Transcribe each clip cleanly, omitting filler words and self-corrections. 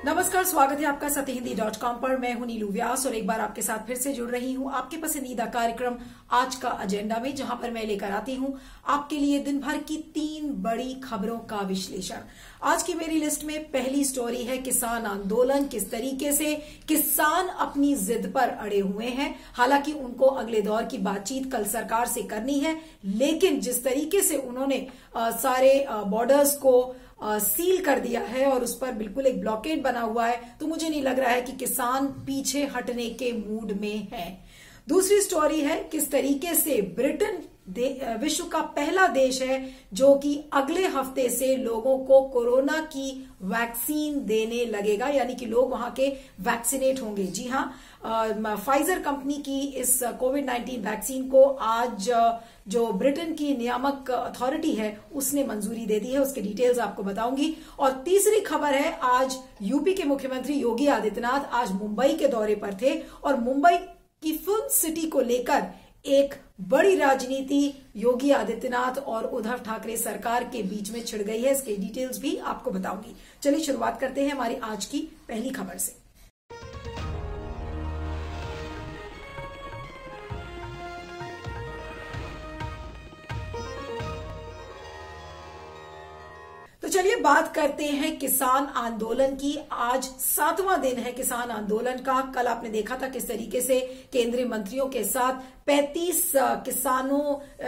नमस्कार, स्वागत है आपका सत्यहिंदी.com पर। मैं हूं नीलू व्यास और एक बार आपके साथ फिर से जुड़ रही हूं आपके पसंदीदा कार्यक्रम आज का एजेंडा में, जहां पर मैं लेकर आती हूं आपके लिए दिन भर की 3 बड़ी खबरों का विश्लेषण। आज की मेरी लिस्ट में पहली स्टोरी है किसान आंदोलन। किस तरीके से किसान अपनी जिद पर अड़े हुए हैं। हालांकि उनको अगले दौर की बातचीत कल सरकार से करनी है, लेकिन जिस तरीके से उन्होंने सारे बॉर्डर्स को सील कर दिया है और उस पर बिल्कुल एक ब्लॉकेड बना हुआ है, तो मुझे नहीं लग रहा है कि किसान पीछे हटने के मूड में है। दूसरी स्टोरी है किस तरीके से ब्रिटेन विश्व का पहला देश है जो कि अगले हफ्ते से लोगों को कोरोना की वैक्सीन देने लगेगा, यानी कि लोग वहां के वैक्सीनेट होंगे। जी हां, फाइजर कंपनी की इस कोविड-19 वैक्सीन को आज जो ब्रिटेन की नियामक अथॉरिटी है उसने मंजूरी दे दी है। उसके डिटेल्स आपको बताऊंगी। और तीसरी खबर है, आज यूपी के मुख्यमंत्री योगी आदित्यनाथ आज मुंबई के दौरे पर थे और मुंबई की फिल्म सिटी को लेकर एक बड़ी राजनीति योगी आदित्यनाथ और उद्धव ठाकरे सरकार के बीच में छिड़ गई है। इसके डिटेल्स भी आपको बताऊंगी। चलिए शुरुआत करते हैं हमारी आज की पहली खबर से। तो चलिए बात करते हैं किसान आंदोलन की। आज 7वां दिन है किसान आंदोलन का। कल आपने देखा था किस तरीके से केंद्रीय मंत्रियों के साथ 35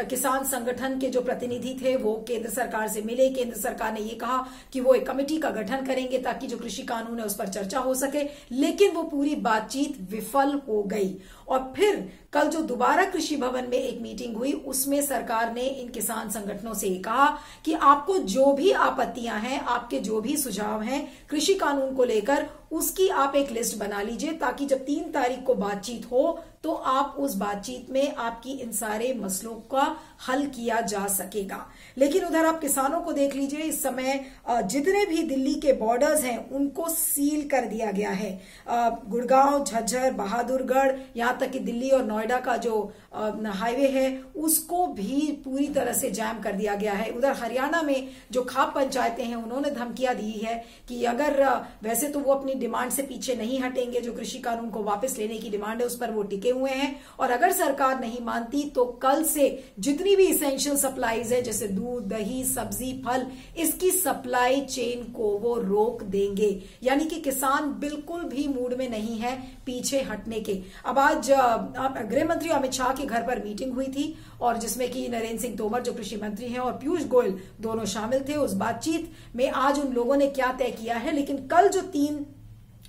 किसान संगठन के जो प्रतिनिधि थे वो केंद्र सरकार से मिले। केंद्र सरकार ने ये कहा कि वो एक कमेटी का गठन करेंगे ताकि जो कृषि कानून है उस पर चर्चा हो सके, लेकिन वो पूरी बातचीत विफल हो गई। और फिर कल जो दोबारा कृषि भवन में एक मीटिंग हुई उसमें सरकार ने इन किसान संगठनों से कहा कि आपको जो भी आपत्तियां हैं, आपके जो भी सुझाव हैं कृषि कानून को लेकर, उसकी आप एक लिस्ट बना लीजिए ताकि जब 3 तारीख को बातचीत हो तो आप उस बातचीत में आपकी इन सारे मसलों का हल किया जा सकेगा। लेकिन उधर आप किसानों को देख लीजिए, इस समय जितने भी दिल्ली के बॉर्डर्स हैं उनको सील कर दिया गया है। गुड़गांव, झज्जर, बहादुरगढ़, यहां तक कि दिल्ली और नोएडा का जो हाईवे है उसको भी पूरी तरह से जैम कर दिया गया है। उधर हरियाणा में जो खाप पंचायतें हैं उन्होंने धमकियां दी है कि अगर वैसे तो वो अपनी डिमांड से पीछे नहीं हटेंगे, जो कृषि कानून को वापस लेने की डिमांड है उस पर वो टिके हुए हैं, और अगर सरकार नहीं मानती तो कल से जितनी भी इसेंशियल सप्लाईज है जैसे दूध, दही, सब्जी, फल, इसकी सप्लाई चेन को वो रोक देंगे। यानी कि किसान बिल्कुल भी मूड में नहीं है पीछे हटने के। अब आज गृह मंत्री अमित शाह के घर पर मीटिंग हुई थी और जिसमें कि नरेंद्र सिंह तोमर जो कृषि मंत्री हैं और पीयूष गोयल दोनों शामिल थे। उस बातचीत में आज उन लोगों ने क्या तय किया है, लेकिन कल जो 3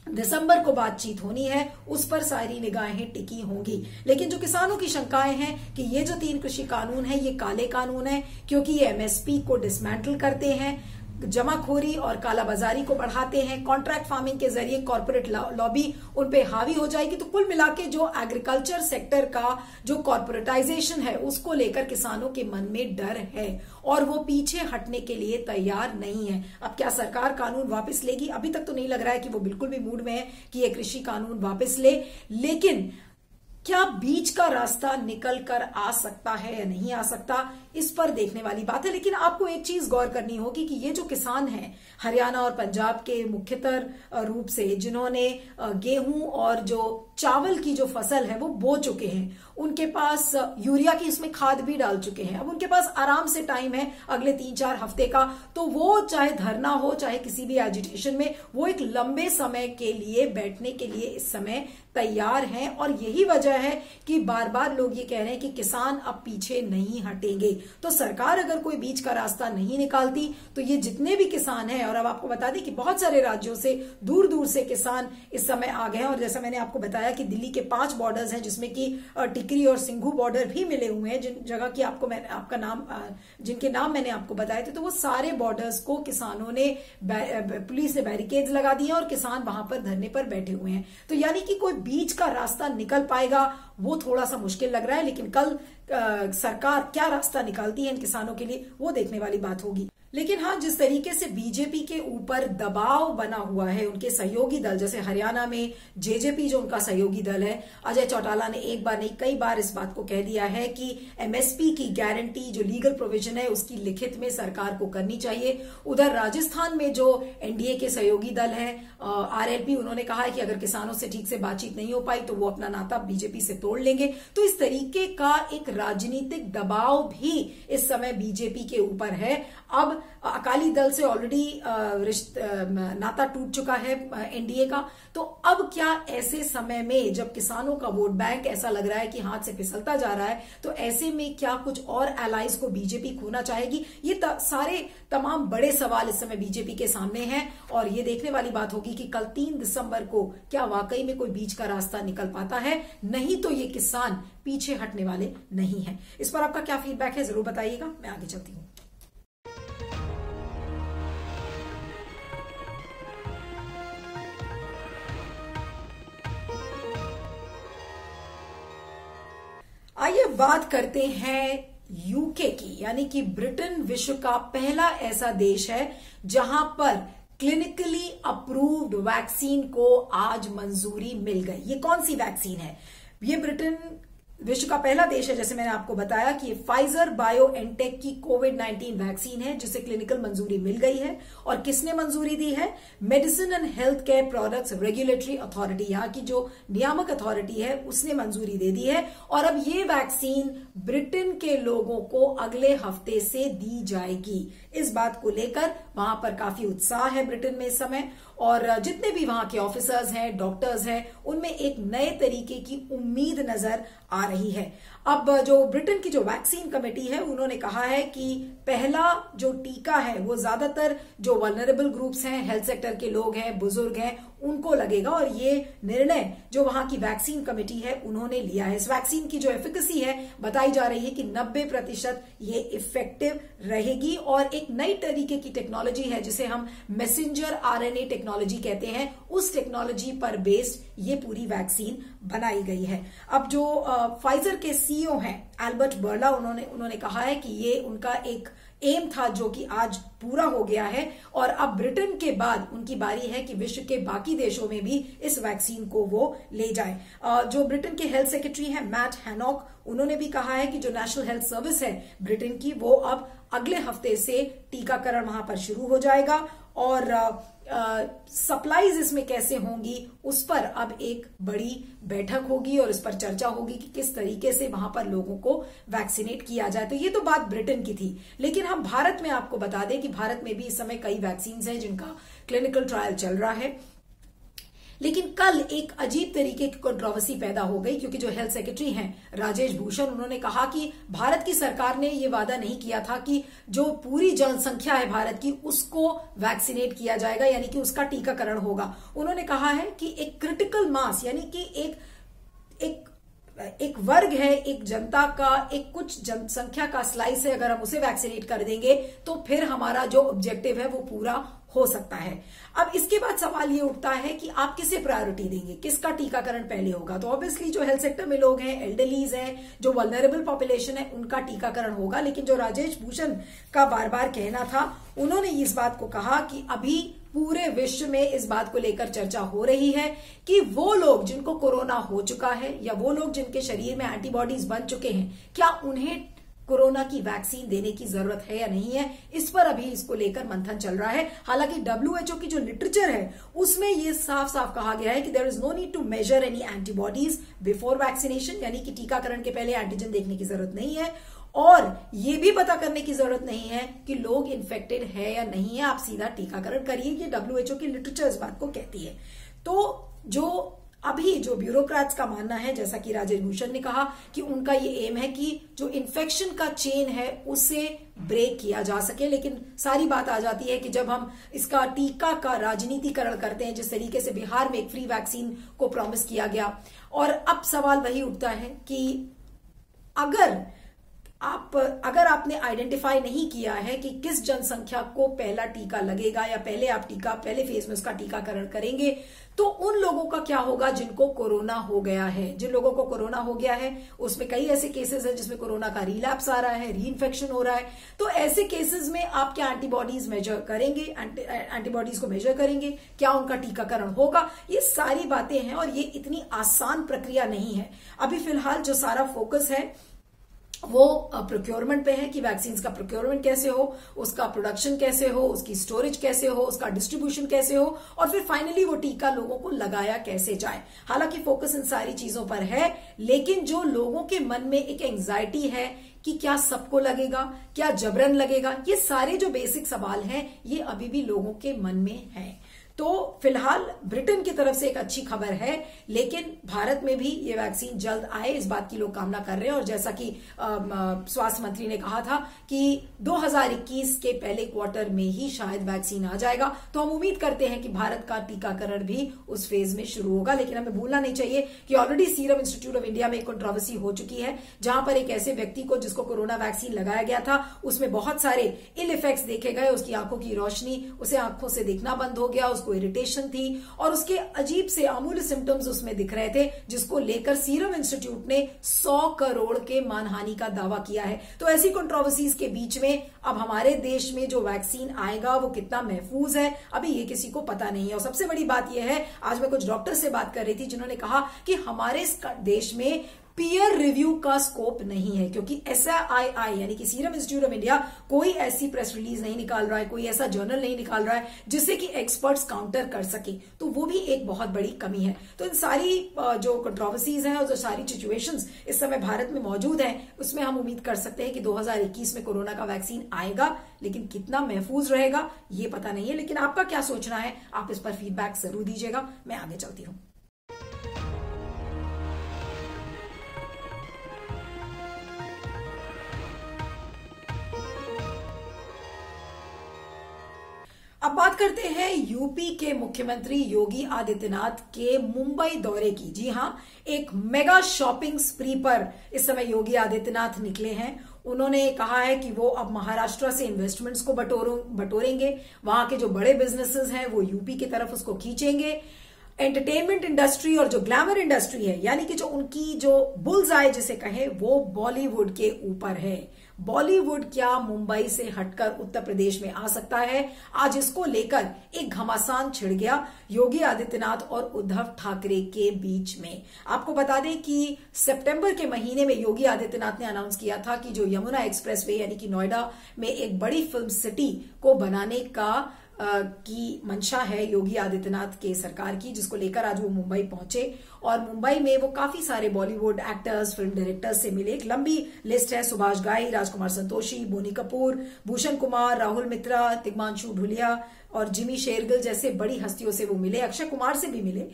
दिसंबर को बातचीत होनी है उस पर सारी निगाहें टिकी होंगी। लेकिन जो किसानों की शंकाएं हैं कि ये जो 3 कृषि कानून है ये काले कानून है, क्योंकि ये एमएसपी को डिसमेंटल करते हैं, जमाखोरी और कालाबाजारी को बढ़ाते हैं, कॉन्ट्रैक्ट फार्मिंग के जरिए कॉर्पोरेट लॉबी उन पे हावी हो जाएगी। तो कुल मिला के जो एग्रीकल्चर सेक्टर का जो कॉर्पोरेटाइजेशन है उसको लेकर किसानों के मन में डर है और वो पीछे हटने के लिए तैयार नहीं है। अब क्या सरकार कानून वापस लेगी? अभी तक तो नहीं लग रहा है कि वो बिल्कुल भी मूड में है कि ये कृषि कानून वापस ले, लेकिन क्या बीच का रास्ता निकल कर आ सकता है या नहीं आ सकता, इस पर देखने वाली बात है। लेकिन आपको एक चीज गौर करनी होगी कि ये जो किसान हैं हरियाणा और पंजाब के मुख्यतर रूप से, जिन्होंने गेहूं और जो चावल की जो फसल है वो बो चुके हैं, उनके पास यूरिया की इसमें खाद भी डाल चुके हैं, अब उनके पास आराम से टाइम है अगले 3-4 हफ्ते का, तो वो चाहे धरना हो चाहे किसी भी एजिटेशन में, वो एक लंबे समय के लिए बैठने के लिए इस समय तैयार हैं। और यही वजह है कि बार बार लोग ये कह रहे हैं कि किसान अब पीछे नहीं हटेंगे। तो सरकार अगर कोई बीच का रास्ता नहीं निकालती तो ये जितने भी किसान हैं, और अब आपको बता दें कि बहुत सारे राज्यों से दूर दूर से किसान इस समय आ गए हैं, और जैसा मैंने आपको बताया कि दिल्ली के 5 बॉर्डर्स हैं जिसमें कि टिकरी और सिंघू बॉर्डर भी मिले हुए हैं, जिन जगह की जिनके नाम मैंने आपको बताए थे। तो वो सारे बॉर्डर्स को किसानों ने, पुलिस ने बैरिकेड्स लगा दिए और किसान वहां पर धरने पर बैठे हुए हैं। तो यानी कि कोई बीच का रास्ता निकल पाएगा वो थोड़ा सा मुश्किल लग रहा है। लेकिन कल सरकार क्या रास्ता निकालती है इन किसानों के लिए वो देखने वाली बात होगी। लेकिन हाँ, जिस तरीके से बीजेपी के ऊपर दबाव बना हुआ है, उनके सहयोगी दल जैसे हरियाणा में जेजेपी जो उनका सहयोगी दल है, अजय चौटाला ने एक बार नहीं कई बार इस बात को कह दिया है कि एमएसपी की गारंटी जो लीगल प्रोविजन है उसकी लिखित में सरकार को करनी चाहिए। उधर राजस्थान में जो एनडीए के सहयोगी दल है आरएलपी, उन्होंने कहा है कि अगर किसानों से ठीक से बातचीत नहीं हो पाई तो वो अपना नाता बीजेपी से तोड़ लेंगे। तो इस तरीके का एक राजनीतिक दबाव भी इस समय बीजेपी के ऊपर है। अब अकाली दल से ऑलरेडी नाता टूट चुका है एनडीए का, तो अब क्या ऐसे समय में जब किसानों का वोट बैंक ऐसा लग रहा है कि हाथ से फिसलता जा रहा है, तो ऐसे में क्या कुछ और एलाइज को बीजेपी खोना चाहेगी? ये सारे तमाम बड़े सवाल इस समय बीजेपी के सामने हैं और ये देखने वाली बात होगी कि कल 3 दिसंबर को क्या वाकई में कोई बीच का रास्ता निकल पाता है, नहीं तो ये किसान पीछे हटने वाले नहीं है। इस पर आपका क्या फीडबैक है जरूर बताइएगा। मैं आगे चलती हूँ। आइए बात करते हैं यूके की, यानी कि ब्रिटेन विश्व का पहला ऐसा देश है जहां पर क्लिनिकली अप्रूव्ड वैक्सीन को आज मंजूरी मिल गई। ये कौन सी वैक्सीन है? ये ब्रिटेन विश्व का पहला देश है, जैसे मैंने आपको बताया, कि फाइजर बायोएनटेक की कोविड-19 वैक्सीन है जिसे क्लिनिकल मंजूरी मिल गई है। और किसने मंजूरी दी है? Medicine and health care products regulatory authority, यहाँ की जो नियामक अथॉरिटी है उसने मंजूरी दे दी है। और अब ये वैक्सीन ब्रिटेन के लोगों को अगले हफ्ते से दी जाएगी। इस बात को लेकर वहां पर काफी उत्साह है ब्रिटेन में इस समय, और जितने भी वहां के ऑफिसर्स हैं, डॉक्टर्स हैं, उनमें एक नए तरीके की उम्मीद नजर आ रही है। अब जो ब्रिटेन की जो वैक्सीन कमेटी है उन्होंने कहा है कि पहला जो टीका है वो ज्यादातर जो वल्नरेबल ग्रुप्स हैं, हेल्थ सेक्टर के लोग हैं, बुजुर्ग हैं, उनको लगेगा। और ये निर्णय जो वहां की वैक्सीन कमेटी है उन्होंने लिया है। इस वैक्सीन की जो एफिकेसी है बताई जा रही है कि 90% ये इफेक्टिव रहेगी। और एक नई तरीके की टेक्नोलॉजी है जिसे हम मैसेंजर आरएनए टेक्नोलॉजी कहते हैं, उस टेक्नोलॉजी पर बेस्ड ये पूरी वैक्सीन बनाई गई है। अब जो फाइजर के सीईओ हैं एल्बर्ट बर्ला, उन्होंने कहा है कि ये उनका एक एम था जो कि आज पूरा हो गया है। और अब ब्रिटेन के बाद उनकी बारी है कि विश्व के बाकी देशों में भी इस वैक्सीन को वो ले जाए। जो ब्रिटेन के हेल्थ सेक्रेटरी हैं मैट हैनॉक, उन्होंने भी कहा है कि जो नेशनल हेल्थ सर्विस है ब्रिटेन की, वो अब अगले हफ्ते से टीकाकरण वहां पर शुरू हो जाएगा। और सप्लाईज इसमें कैसे होंगी उस पर अब एक बड़ी बैठक होगी और इस पर चर्चा होगी कि किस तरीके से वहां पर लोगों को वैक्सीनेट किया जाए। तो ये तो बात ब्रिटेन की थी, लेकिन हम भारत में आपको बता दें कि भारत में भी इस समय कई वैक्सीन हैं जिनका क्लिनिकल ट्रायल चल रहा है। लेकिन कल एक अजीब तरीके की कंट्रोवर्सी पैदा हो गई, क्योंकि जो हेल्थ सेक्रेटरी हैं राजेश भूषण, उन्होंने कहा कि भारत की सरकार ने ये वादा नहीं किया था कि जो पूरी जनसंख्या है भारत की उसको वैक्सीनेट किया जाएगा, यानी कि उसका टीकाकरण होगा। उन्होंने कहा है कि एक क्रिटिकल मास, यानी कि एक वर्ग है, एक जनता का एक कुछ जनसंख्या का स्लाइस है, अगर हम उसे वैक्सीनेट कर देंगे तो फिर हमारा जो ऑब्जेक्टिव है वो पूरा हो सकता है। अब इसके बाद सवाल ये उठता है कि आप किसे प्रायोरिटी देंगे, किसका टीकाकरण पहले होगा? तो ऑब्वियसली जो हेल्थ सेक्टर में लोग हैं, एल्डरलीज हैं, जो वल्नरेबल पॉपुलेशन है, उनका टीकाकरण होगा। लेकिन जो राजेश भूषण का बार बार कहना था, उन्होंने इस बात को कहा कि अभी पूरे विश्व में इस बात को लेकर चर्चा हो रही है कि वो लोग जिनको कोरोना हो चुका है या वो लोग जिनके शरीर में एंटीबॉडीज बन चुके हैं, क्या उन्हें कोरोना की वैक्सीन देने की जरूरत है या नहीं है। इस पर अभी इसको लेकर मंथन चल रहा है। हालांकि WHO की जो लिटरेचर है उसमें यह साफ साफ कहा गया है कि there is no need to measure any antibodies before vaccination, यानी कि टीकाकरण के पहले एंटीजन देखने की जरूरत नहीं है। और ये भी पता करने की जरूरत नहीं है कि लोग इन्फेक्टेड है या नहीं है, आप सीधा टीकाकरण करिए। ये WHO की लिटरेचर इस बात को कहती है। तो जो अभी जो ब्यूरोक्रेट्स का मानना है, जैसा कि राजेश भूषण ने कहा कि उनका ये एम है कि जो इन्फेक्शन का चेन है उसे ब्रेक किया जा सके। लेकिन सारी बात आ जाती है कि जब हम इसका टीका का राजनीतिकरण करते हैं, जिस तरीके से बिहार में एक फ्री वैक्सीन को प्रॉमिस किया गया, और अब सवाल वही उठता है कि अगर आप अगर आपने आइडेंटिफाई नहीं किया है कि किस जनसंख्या को पहला टीका लगेगा या पहले फेज में उसका टीकाकरण करेंगे, तो उन लोगों का क्या होगा जिनको कोरोना हो गया है। जिन लोगों को कोरोना हो गया है उसमें कई ऐसे केसेस हैं जिसमें कोरोना का रिलैप्स आ रहा है, री इन्फेक्शन हो रहा है, तो ऐसे केसेस में आप क्या एंटीबॉडीज मेजर करेंगे, एंटीबॉडीज को मेजर करेंगे, क्या उनका टीकाकरण होगा, ये सारी बातें हैं और ये इतनी आसान प्रक्रिया नहीं है। अभी फिलहाल जो सारा फोकस है वो प्रोक्योरमेंट पे है कि वैक्सीन का प्रोक्योरमेंट कैसे हो, उसका प्रोडक्शन कैसे हो, उसकी स्टोरेज कैसे हो, उसका डिस्ट्रीब्यूशन कैसे हो और फिर फाइनली वो टीका लोगों को लगाया कैसे जाए। हालांकि फोकस इन सारी चीजों पर है, लेकिन जो लोगों के मन में एक एंजाइटी है कि क्या सबको लगेगा, क्या जबरन लगेगा, ये सारे जो बेसिक सवाल हैं ये अभी भी लोगों के मन में है। तो फिलहाल ब्रिटेन की तरफ से एक अच्छी खबर है, लेकिन भारत में भी ये वैक्सीन जल्द आए इस बात की लोग कामना कर रहे हैं। और जैसा कि स्वास्थ्य मंत्री ने कहा था कि 2021 के पहले क्वार्टर में ही शायद वैक्सीन आ जाएगा, तो हम उम्मीद करते हैं कि भारत का टीकाकरण भी उस फेज में शुरू होगा। लेकिन हमें भूलना नहीं चाहिए कि already serum institute of India में एक कंट्रोवर्सी हो चुकी है, जहां पर एक ऐसे व्यक्ति को जिसको कोरोना वैक्सीन लगाया गया था उसमें बहुत सारे इल इफेक्ट्स देखे गए। उसकी आंखों की रोशनी, उसे आंखों से देखना बंद हो गया, को इरिटेशन थी और उसके अजीब से अमूल्य सिम्टम्स उसमें दिख रहे थे, जिसको लेकर सीरम इंस्टीट्यूट ने 100 करोड़ के मानहानि का दावा किया है। तो ऐसी कंट्रोवर्सीज के बीच में अब हमारे देश में जो वैक्सीन आएगा वो कितना महफूज है अभी ये किसी को पता नहीं है। और सबसे बड़ी बात यह है, आज मैं कुछ डॉक्टर से बात कर रही थी जिन्होंने कहा कि हमारे देश में पीयर रिव्यू का स्कोप नहीं है, क्योंकि SII यानी कि सीरम इंस्टीट्यूट ऑफ इंडिया कोई ऐसी प्रेस रिलीज नहीं निकाल रहा है, कोई ऐसा जर्नल नहीं निकाल रहा है जिससे कि एक्सपर्ट्स काउंटर कर सके। तो वो भी एक बहुत बड़ी कमी है। तो इन सारी जो कंट्रोवर्सीज हैं और जो सारी सिचुएशंस इस समय भारत में मौजूद हैं, उसमें हम उम्मीद कर सकते हैं कि 2021 में कोरोना का वैक्सीन आएगा, लेकिन कितना महफूज रहेगा ये पता नहीं है। लेकिन आपका क्या सोचना है, आप इस पर फीडबैक जरूर दीजिएगा। मैं आगे चलती हूं। अब बात करते हैं यूपी के मुख्यमंत्री योगी आदित्यनाथ के मुंबई दौरे की। जी हां, एक मेगा शॉपिंग स्प्री पर इस समय योगी आदित्यनाथ निकले हैं। उन्होंने कहा है कि वो अब महाराष्ट्र से इन्वेस्टमेंट्स को बटोरेंगे, वहां के जो बड़े बिजनेसेस हैं वो यूपी की तरफ उसको खींचेंगे। एंटरटेनमेंट इंडस्ट्री और जो ग्लैमर इंडस्ट्री है, यानी कि जो उनकी जो बुल्स आई जिसे कहे, वो बॉलीवुड के ऊपर है। बॉलीवुड क्या मुंबई से हटकर उत्तर प्रदेश में आ सकता है? आज इसको लेकर एक घमासान छिड़ गया योगी आदित्यनाथ और उद्धव ठाकरे के बीच में। आपको बता दें कि सितंबर के महीने में योगी आदित्यनाथ ने अनाउंस किया था कि जो यमुना एक्सप्रेसवे यानी कि नोएडा में एक बड़ी फिल्म सिटी को बनाने की मंशा है योगी आदित्यनाथ के सरकार की, जिसको लेकर आज वो मुंबई पहुंचे और मुंबई में वो काफी सारे बॉलीवुड एक्टर्स, फिल्म डायरेक्टर्स से मिले। एक लंबी लिस्ट है, सुभाष घाई, राजकुमार संतोषी, बोनी कपूर, भूषण कुमार, राहुल मित्रा, तिग्मांशु ढुलिया और जिमी शेरगिल जैसे बड़ी हस्तियों से वो मिले, अक्षय कुमार से भी मिले।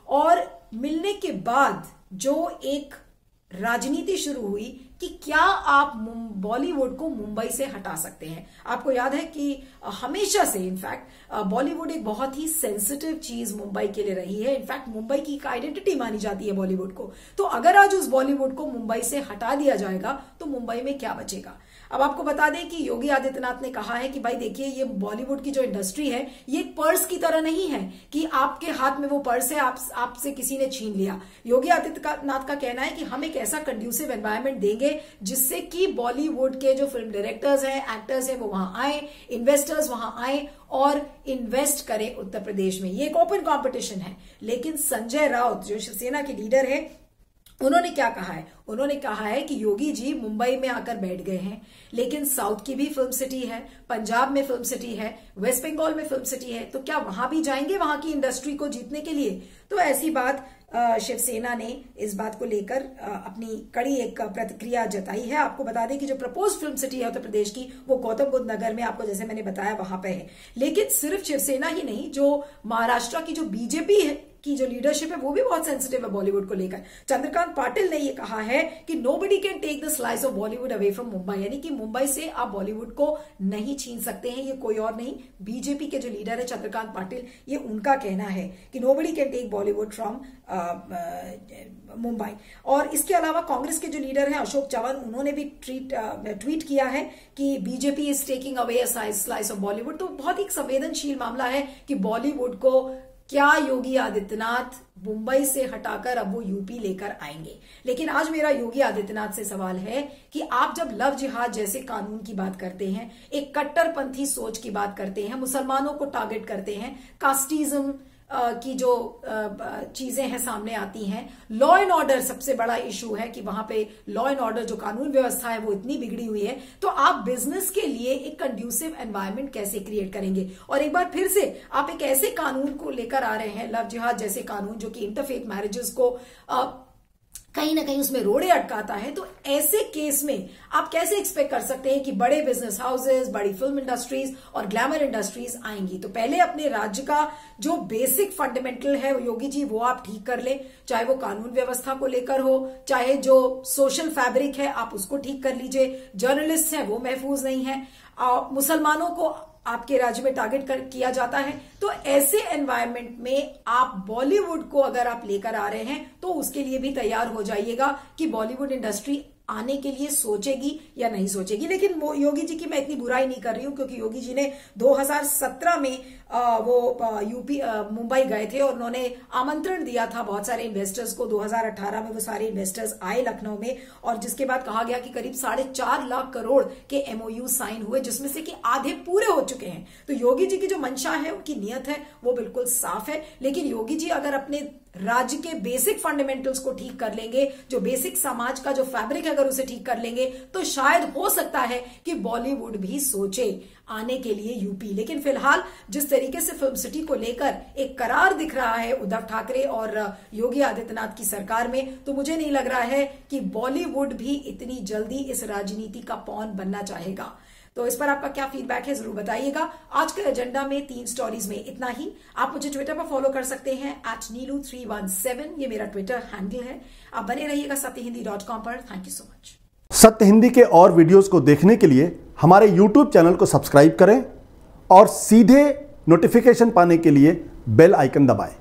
और मिलने के बाद जो एक राजनीति शुरू हुई कि क्या आप बॉलीवुड को मुंबई से हटा सकते हैं। आपको याद है कि हमेशा से इनफैक्ट बॉलीवुड एक बहुत ही सेंसिटिव चीज मुंबई के लिए रही है। इनफैक्ट मुंबई की एक आइडेंटिटी मानी जाती है बॉलीवुड को। तो अगर आज उस बॉलीवुड को मुंबई से हटा दिया जाएगा तो मुंबई में क्या बचेगा। अब आपको बता दें कि योगी आदित्यनाथ ने कहा है कि भाई देखिए, ये बॉलीवुड की जो इंडस्ट्री है ये एक पर्स की तरह नहीं है कि आपके हाथ में वो पर्स है, आपसे किसी ने छीन लिया। योगी आदित्यनाथ का कहना है कि हम एक ऐसा कंड्यूसिव एनवायरनमेंट देंगे जिससे कि बॉलीवुड के जो फिल्म डायरेक्टर्स हैं, एक्टर्स हैं, वो वहां आए, इन्वेस्टर्स वहां आए और इन्वेस्ट करें उत्तर प्रदेश में। ये एक ओपन कॉम्पिटिशन है। लेकिन संजय राउत जो शिवसेना के लीडर है, उन्होंने क्या कहा है? उन्होंने कहा है कि योगी जी मुंबई में आकर बैठ गए हैं, लेकिन साउथ की भी फिल्म सिटी है, पंजाब में फिल्म सिटी है, वेस्ट बंगाल में फिल्म सिटी है, तो क्या वहां भी जाएंगे वहां की इंडस्ट्री को जीतने के लिए? तो ऐसी बात शिवसेना ने इस बात को लेकर अपनी कड़ी एक प्रतिक्रिया जताई है। आपको बता दें कि जो प्रपोज फिल्म सिटी है उत्तर प्रदेश की, वो गौतम बुद्ध नगर में, आपको जैसे मैंने बताया, वहां पे है। लेकिन सिर्फ शिवसेना ही नहीं, जो महाराष्ट्र की जो बीजेपी की जो लीडरशिप है वो भी बहुत सेंसिटिव है बॉलीवुड को लेकर। चंद्रकांत पाटिल ने ये कहा है कि nobody can take the slice of Bollywood away from Mumbai, यानी कि मुंबई से आप बॉलीवुड को नहीं छीन सकते हैं, ये कोई और नहीं, बीजेपी के जो लीडर है चंद्रकांत पाटिल, ये उनका कहना है कि nobody can take Bollywood from Mumbai. और इसके अलावा कांग्रेस के जो लीडर हैं अशोक चव्हाण, उन्होंने भी ट्वीट किया है कि BJP is taking away a slice of Bollywood. तो बहुत ही संवेदनशील मामला है कि बॉलीवुड को क्या योगी आदित्यनाथ मुंबई से हटाकर अब वो यूपी लेकर आएंगे। लेकिन आज मेरा योगी आदित्यनाथ से सवाल है कि आप जब लव जिहाद जैसे कानून की बात करते हैं, एक कट्टरपंथी सोच की बात करते हैं, मुसलमानों को टारगेट करते हैं, कास्टिज्म की जो चीजें हैं सामने आती हैं, लॉ एंड ऑर्डर सबसे बड़ा इशू है कि वहां पे लॉ एंड ऑर्डर जो कानून व्यवस्था है वो इतनी बिगड़ी हुई है, तो आप बिजनेस के लिए एक कंड्यूसिव एनवायरनमेंट कैसे क्रिएट करेंगे। और एक बार फिर से आप एक ऐसे कानून को लेकर आ रहे हैं, लव जिहाद जैसे कानून, जो कि इंटरफेथ मैरिजेस को कहीं ना कहीं उसमें रोड़े अटकाता है। तो ऐसे केस में आप कैसे एक्सपेक्ट कर सकते हैं कि बड़े बिजनेस हाउसेस, बड़ी फिल्म इंडस्ट्रीज और ग्लैमर इंडस्ट्रीज आएंगी। तो पहले अपने राज्य का जो बेसिक फंडामेंटल है योगी जी वो आप ठीक कर ले, चाहे वो कानून व्यवस्था को लेकर हो, चाहे जो सोशल फैब्रिक है आप उसको ठीक कर लीजिए, जर्नलिस्ट हैं वो महफूज नहीं है, मुसलमानों को आपके राज्य में टारगेट किया जाता है। तो ऐसे एनवायरनमेंट में आप बॉलीवुड को अगर आप लेकर आ रहे हैं तो उसके लिए भी तैयार हो जाइएगा कि बॉलीवुड इंडस्ट्री आने के लिए सोचेगी या नहीं सोचेगी। लेकिन योगी जी की मैं इतनी बुराई नहीं कर रही हूं, क्योंकि योगी जी ने 2017 में वो यूपी मुंबई गए थे और उन्होंने आमंत्रण दिया था बहुत सारे इन्वेस्टर्स को। 2018 में वो सारे इन्वेस्टर्स आए लखनऊ में, और जिसके बाद कहा गया कि करीब 4.5 लाख करोड़ के MOU साइन हुए, जिसमें से कि आधे पूरे हो चुके हैं। तो योगी जी की जो मंशा है, उनकी नियत है, वो बिल्कुल साफ है। लेकिन योगी जी अगर अपने राज्य के बेसिक फंडामेंटल्स को ठीक कर लेंगे, जो बेसिक समाज का जो फैब्रिक है अगर उसे ठीक कर लेंगे, तो शायद हो सकता है कि बॉलीवुड भी सोचे आने के लिए यूपी। लेकिन फिलहाल जिस तरीके से फिल्म सिटी को लेकर एक करार दिख रहा है उद्धव ठाकरे और योगी आदित्यनाथ की सरकार में, तो मुझे नहीं लग रहा है कि बॉलीवुड भी इतनी जल्दी इस राजनीति का पॉन बनना चाहेगा। तो इस पर आपका क्या फीडबैक है जरूर बताइएगा। आज के एजेंडा में 3 स्टोरीज में इतना ही। आप मुझे ट्विटर पर फॉलो कर सकते हैं @neelu317, ये मेरा ट्विटर हैंडल है। आप बने रहिएगा सत्यहिंदी.com पर। Thank you so much. सत्य हिंदी के और वीडियोस को देखने के लिए हमारे YouTube चैनल को सब्सक्राइब करें और सीधे नोटिफिकेशन पाने के लिए बेल आइकन दबाएं।